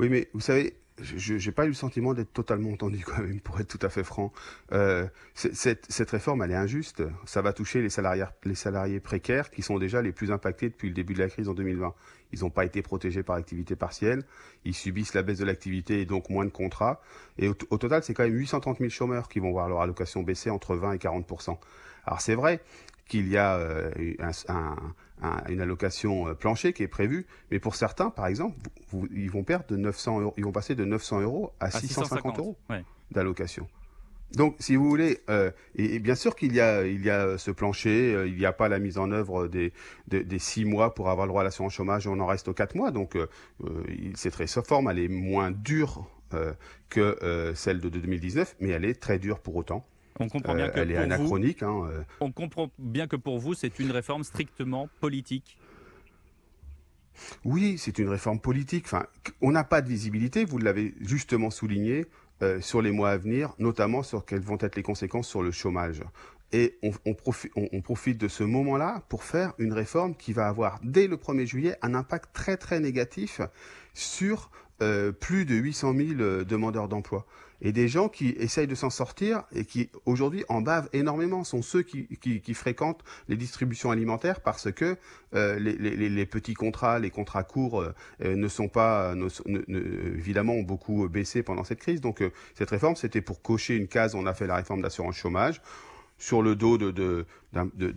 Oui, mais vous savez, je n'ai pas eu le sentiment d'être totalement entendu quand même, pour être tout à fait franc. Cette réforme, elle est injuste. Ça va toucher les salariés précaires qui sont déjà les plus impactés depuis le début de la crise en 2020. Ils n'ont pas été protégés par activité partielle. Ils subissent la baisse de l'activité et donc moins de contrats. Et au total, c'est quand même 830 000 chômeurs qui vont voir leur allocation baisser entre 20 et 40%. Alors c'est vrai qu'il y a une allocation plancher qui est prévue, mais pour certains, par exemple, ils vont perdre de 900 euros, ils vont passer de 900 euros à À 650 euros ouais. d'allocation. Donc, si vous voulez, et bien sûr qu'il y a ce plancher, il n'y a pas la mise en œuvre des 6 mois pour avoir le droit à l'assurance chômage, on en reste aux 4 mois. Donc, cette réforme, elle est moins dure que celle de 2019, mais elle est très dure pour autant. On comprend bien que Elle est pour vous, anachronique. on comprend bien que pour vous, c'est une réforme strictement politique. Oui, c'est une réforme politique. Enfin, on n'a pas de visibilité, vous l'avez justement souligné, sur les mois à venir, notamment sur quelles vont être les conséquences sur le chômage. Et on profite de ce moment-là pour faire une réforme qui va avoir, dès le 1er juillet, un impact très très négatif sur plus de 800 000 demandeurs d'emploi. Et des gens qui essayent de s'en sortir et qui, aujourd'hui, en bavent énormément, sont ceux qui fréquentent les distributions alimentaires parce que les petits contrats, les contrats courts ne sont pas, évidemment, ont beaucoup baissé pendant cette crise. Donc, cette réforme, c'était pour cocher une case. On a fait la réforme d'assurance chômage sur le dos de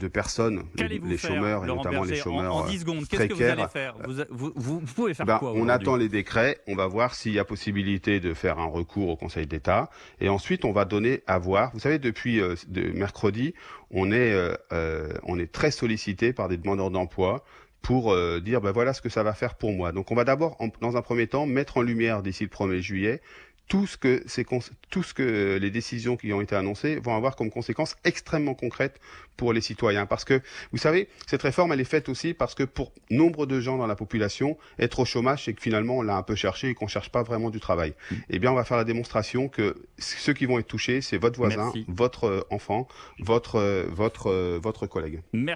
personnes, Qu'allez-vous les faire, chômeurs et Laurent notamment les Berger, chômeurs en 10 secondes? Qu'est-ce que vous allez précaires. faire? Vous pouvez faire quoi On aujourd'hui? attend les décrets, on va voir s'il y a possibilité de faire un recours au Conseil d'État, et ensuite on va donner à voir. Vous savez, depuis mercredi, on est très sollicité par des demandeurs d'emploi pour dire ben voilà ce que ça va faire pour moi. Donc on va d'abord, dans un premier temps, mettre en lumière d'ici le 1er juillet tout ce que les décisions qui ont été annoncées vont avoir comme conséquences extrêmement concrètes pour les citoyens. Parce que, vous savez, cette réforme, elle est faite aussi parce que pour nombre de gens dans la population, être au chômage, c'est que finalement, on l'a un peu cherché et qu'on cherche pas vraiment du travail. Eh bien, on va faire la démonstration que ceux qui vont être touchés, c'est votre voisin, Merci. votre enfant, votre collègue. Merci.